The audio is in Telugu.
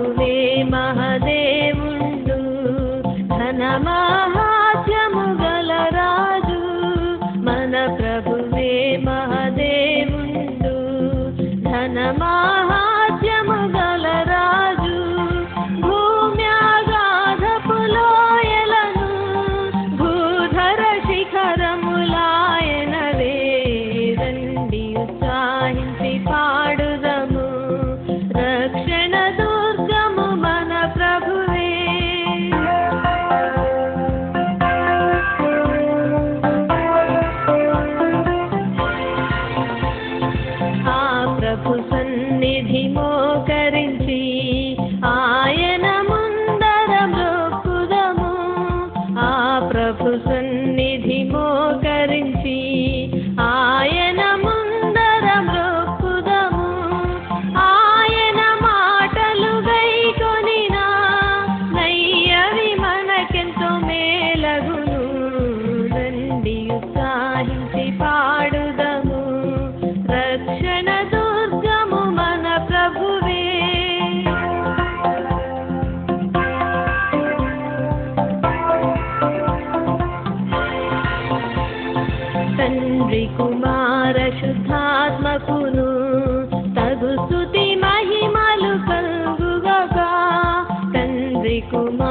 ప్రభువే మహదేవుండు ఘన మహాత్మ్యము గల రాజు మన ప్రభువే మహదేవుండు ఘన మహాత్మ్యము గల రాజు భూమి అగాధపు లోయలను భూధర శిఖరములాయనవే రండి ఉత్సాహించి పాడుదము రక్షణ దుర్గము మన ప్రభువే ఆ ప్రభు సన్నిధి మోకరించి ఆయన ముందర మ్రొక్కుదము ఆ ప్రభు సన్నిధి మోకరించి ఆయన ముందర మ్రొక్కుదము ఆయన మాటలు గైకొనినా నయ్యవి మనకెంతో మేలగును రండి ఉత్సాహించి పాడుదము రక్షణ దుర్గము మన ప్రభువే తండ్రి కుమార శుద్ధాత్మకును తగు స్తుతి మహిమలు కలుగుగా తండ్రి కుమార